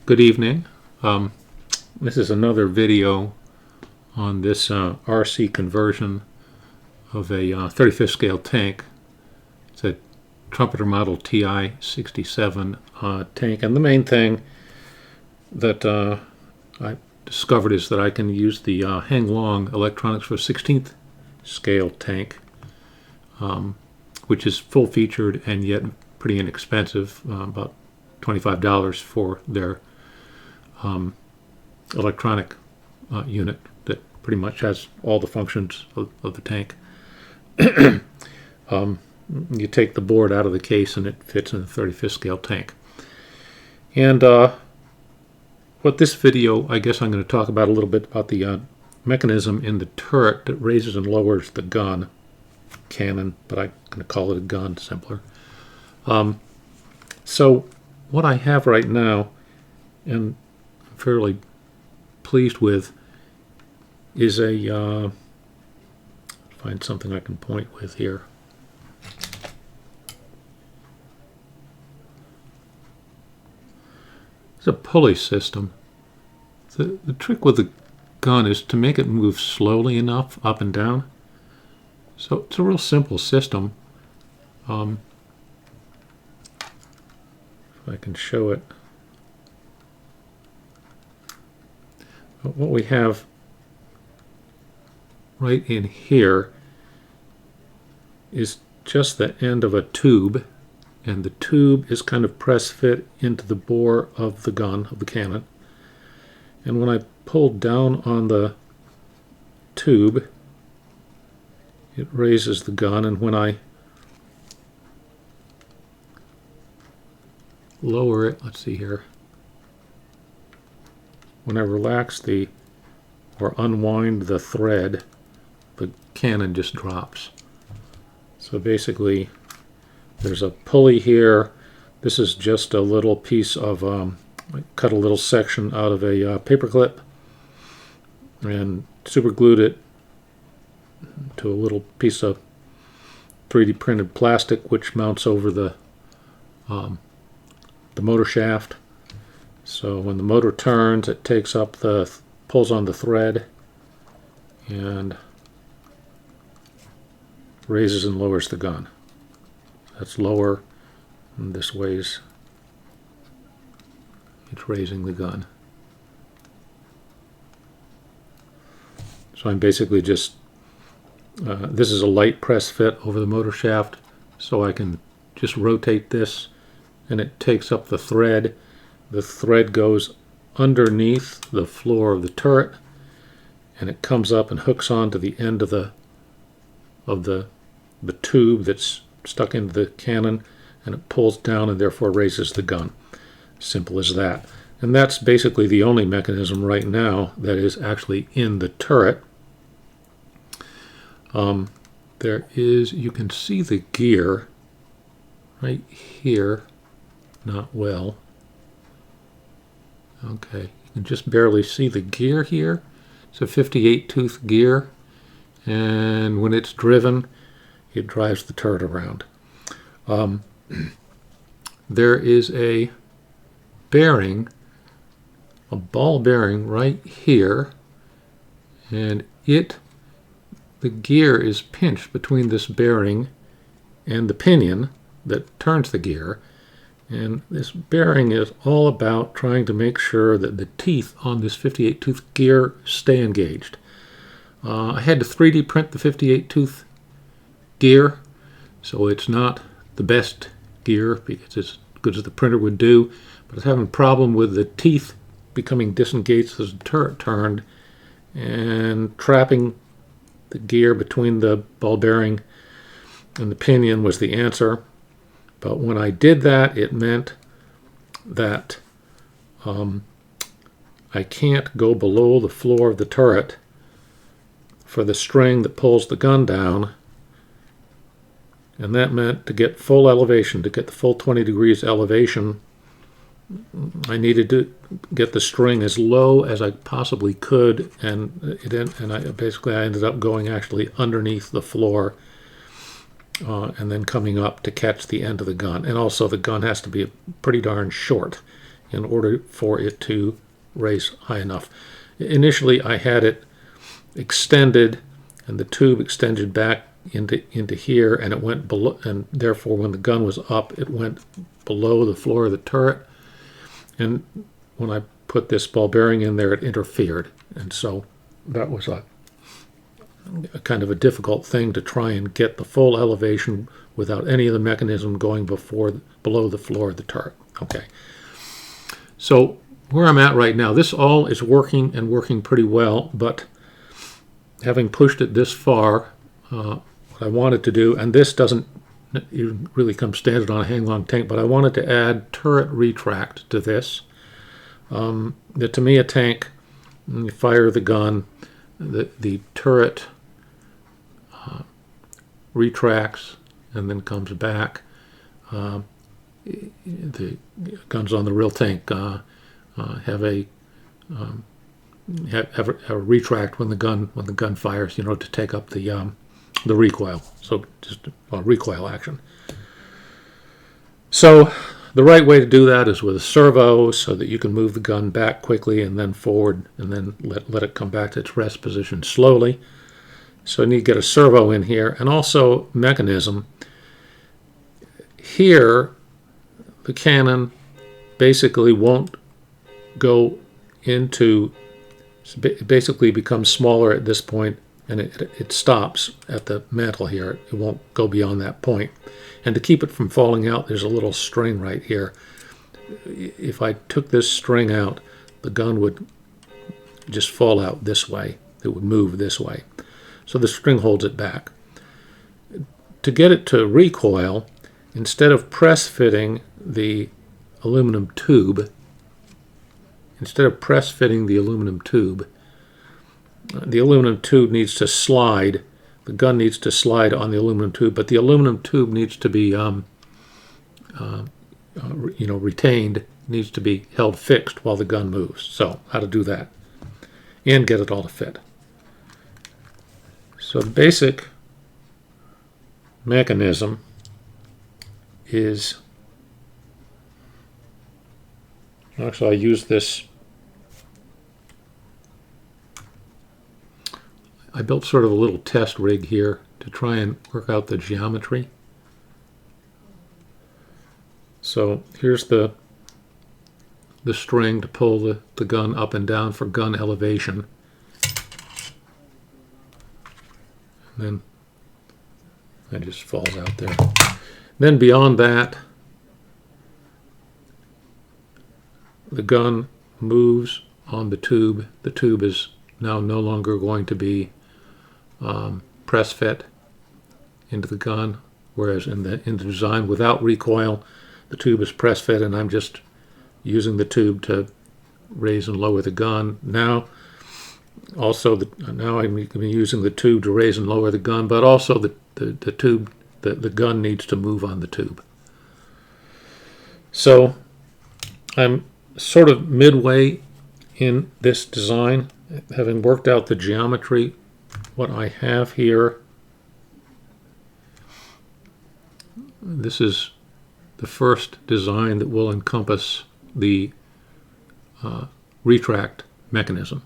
Good evening. This is another video on this RC conversion of a 35th scale tank. It's a Trumpeter model TI 67 tank, and the main thing that I discovered is that I can use the hang long electronics for a 16th scale tank, which is full featured and yet pretty inexpensive, about $25 for their electronic unit that pretty much has all the functions of the tank. You take the board out of the case and it fits in a 35th scale tank. And what this video, I guess I'm going to talk about a little bit about the mechanism in the turret that raises and lowers the gun cannon, but I'm going to call it a gun, simpler. So what I have right now, and I'm fairly pleased with, is a find something I can point with here. It's a pulley system. The trick with the gun is to make it move slowly enough up and down. So it's a real simple system. If I can show it. But what we have right in here is just the end of a tube, and the tube is kind of press fit into the bore of the gun, of the cannon. And when I pull down on the tube, it raises the gun, and when I lower it, let's see here, when I relax or unwind the thread, the cannon just drops. So basically, there's a pulley here. This is just a little piece of, I cut a little section out of a paper clip and super glued it to a little piece of 3D printed plastic, which mounts over the motor shaft. So when the motor turns, it takes up pulls on the thread and raises and lowers the gun. That's lower, and this weighs, it's raising the gun. So I'm basically just, this is a light press fit over the motor shaft, so I can just rotate this and it takes up the thread. The thread goes underneath the floor of the turret, and it comes up and hooks onto the end of the tube that's stuck into the cannon, and it pulls down and therefore raises the gun. Simple as that. And that's basically the only mechanism right now that is actually in the turret. There is, you can see the gear right here, not well. Okay, you can just barely see the gear here. It's a 58 tooth gear, and when it's driven, it drives the turret around. There is a bearing, a ball bearing right here, and the gear is pinched between this bearing and the pinion that turns the gear. And this bearing is all about trying to make sure that the teeth on this 58 tooth gear stay engaged. I had to 3D print the 58 tooth gear, so it's not the best gear because it's as good as the printer would do, but it's having a problem with the teeth becoming disengaged as the turret turned, and trapping the gear between the ball bearing and the pinion was the answer. But when I did that, it meant that I can't go below the floor of the turret for the string that pulls the gun down. And that meant to get full elevation, to get the full 20 degrees elevation, I needed to get the string as low as I possibly could, and I ended up going actually underneath the floor and then coming up to catch the end of the gun. And also the gun has to be pretty darn short in order for it to raise high enough. Initially I had it extended, and the tube extended back into here, and it went below, and therefore when the gun was up it went below the floor of the turret, and when I put this ball bearing in there it interfered, and so that was a kind of a difficult thing to try and get the full elevation without any of the mechanism going below the floor of the turret. Okay, so where I'm at right now, this all is working and working pretty well, but having pushed it this far, what I wanted to do, and this doesn't really come standard on a hang-on tank, but I wanted to add turret retract to this. The Tamiya tank, you fire the gun, the turret retracts and then comes back. The guns on the real tank have a retract when the gun fires, to take up the recoil. So just a recoil action. So the right way to do that is with a servo, so that you can move the gun back quickly and then forward, and then let it come back to its rest position slowly. So I need to get a servo in here, and also mechanism. Here, the cannon basically won't go into, it basically becomes smaller at this point, and it stops at the mantle here. It won't go beyond that point. And to keep it from falling out, there's a little string right here. If I took this string out, the gun would just fall out this way. It would move this way. So the string holds it back. To get it to recoil, instead of press fitting the aluminum tube, the aluminum tube needs to slide. The gun needs to slide on the aluminum tube, but the aluminum tube needs to be, retained, needs to be held fixed while the gun moves. So how to do that and get it all to fit. So the basic mechanism is, actually I use this, I built sort of a little test rig here to try and work out the geometry. So here's the string to pull the gun up and down for gun elevation. And then it just falls out there. Then beyond that, the gun moves on the tube. The tube is now no longer going to be press fit into the gun, whereas in the design without recoil, the tube is press fit, and I'm just using the tube to raise and lower the gun. Now I'm using the tube to raise and lower the gun, but also the tube, the gun needs to move on the tube. So I'm sort of midway in this design, having worked out the geometry. What I have here, this is the first design that will encompass the retract mechanism.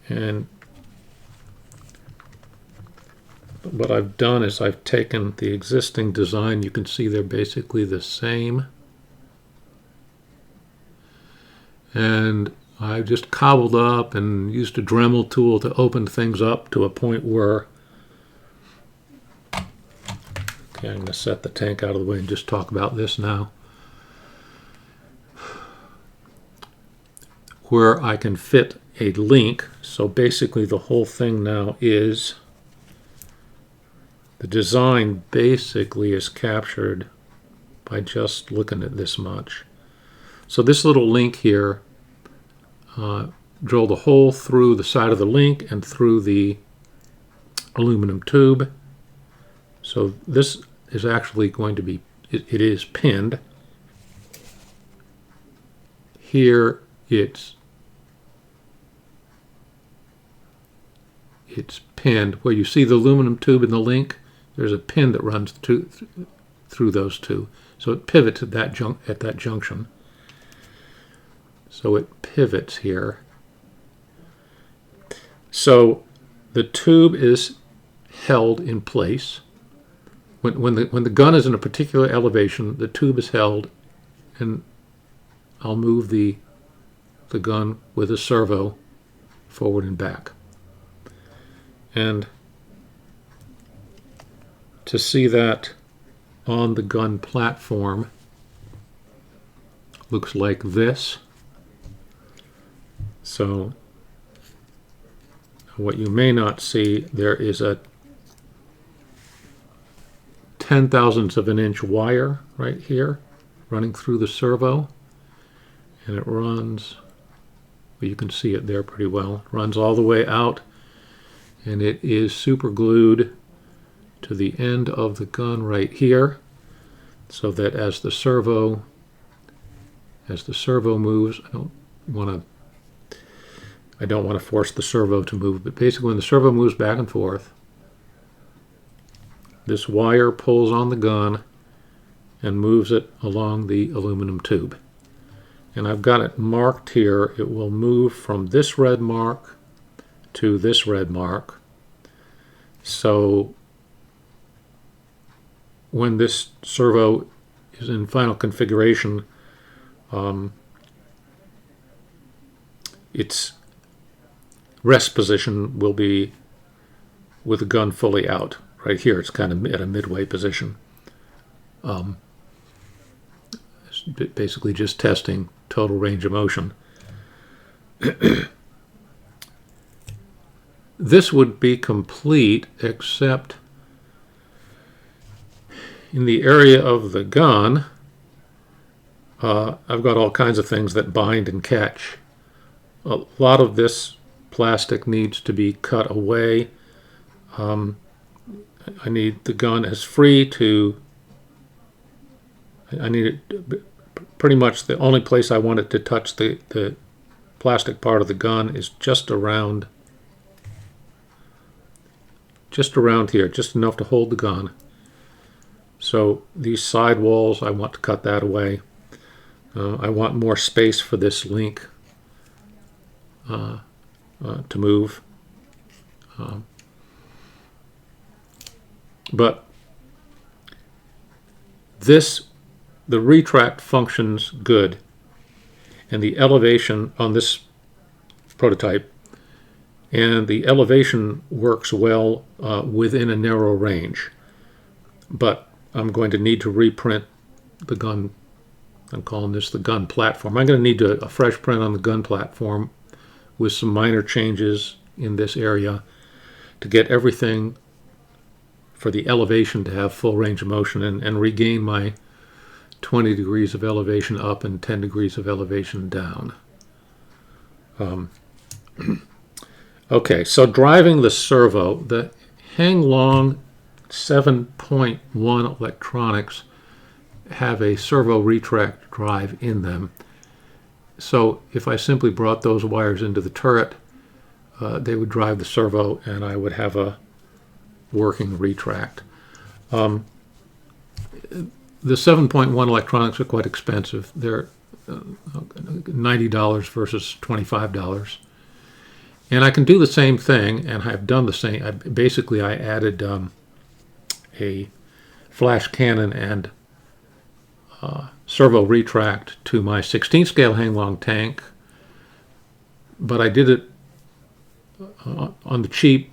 And what I've done is I've taken the existing design. You can see they're basically the same. And I've just cobbled up and used a Dremel tool to open things up to a point where, okay, I'm going to set the tank out of the way and just talk about this now, where I can fit a link. So basically the whole thing now is, the design basically is captured by just looking at this much. So this little link here, drilled a hole through the side of the link and through the aluminum tube. So this is actually going to be, it is pinned. Here it's pinned. Where you see the aluminum tube and the link, there's a pin that runs through those two. So it pivots at that junction. so it pivots here. So the tube is held in place. When the gun is in a particular elevation, the tube is held, and I'll move the gun with a servo forward and back. And to see that on the gun platform, looks like this. So what you may not see, there is a 0.010 of an inch wire right here running through the servo, and it runs, well, you can see it there pretty well, runs all the way out, and it is super glued to the end of the gun right here, so that as the servo moves, I don't want to force the servo to move, but basically when the servo moves back and forth, this wire pulls on the gun and moves it along the aluminum tube. And I've got it marked here. It will move from this red mark to this red mark. So when this servo is in final configuration, its rest position will be with the gun fully out. Right here, it's kind of at a midway position. It's basically just testing total range of motion. This would be complete, except in the area of the gun, I've got all kinds of things that bind and catch. A lot of this plastic needs to be cut away. I need the gun as free to, I need it, pretty much the only place I want it to touch the plastic part of the gun is just around here, just enough to hold the gun. So these side walls, I want to cut that away. I want more space for this link to move. But the retract functions good, and the elevation on this prototype, and the elevation works well within a narrow range. But I'm going to need to reprint the gun. I'm calling this the gun platform. I'm going to need a fresh print on the gun platform with some minor changes in this area to get everything for the elevation to have full range of motion and regain my 20 degrees of elevation up and 10 degrees of elevation down. Okay, so driving the servo, the Hanglong 7.1 electronics have a servo retract drive in them. So if I simply brought those wires into the turret, they would drive the servo and I would have a working retract. The 7.1 electronics are quite expensive. They're $90 versus $25. And I can do the same thing, and I've done the same. Basically, I added a flash cannon and servo retract to my 16 scale Hanglong tank, but I did it on the cheap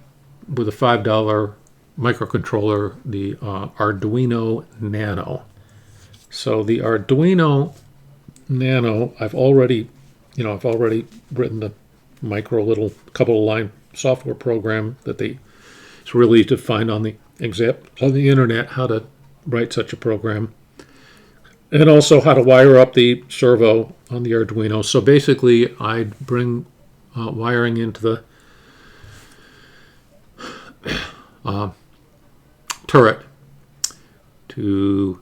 with a $5 microcontroller, the Arduino Nano. So the Arduino Nano, I've already written the micro little couple of line software program that it's really easy to find on the internet how to write such a program, and also how to wire up the servo on the Arduino. So basically, I'd bring wiring into the turret to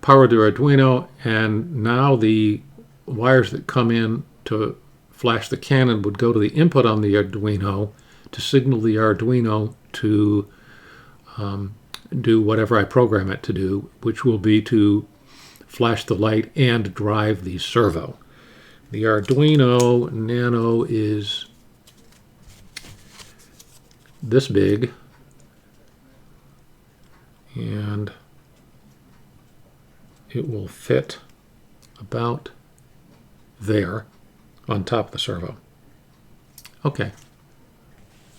power the Arduino, and now the wires that come in to flash the cannon would go to the input on the Arduino to signal the Arduino to do whatever I program it to do, which will be to flash the light and drive the servo. The Arduino Nano is this big, and it will fit about there on top of the servo. Okay,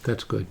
that's good.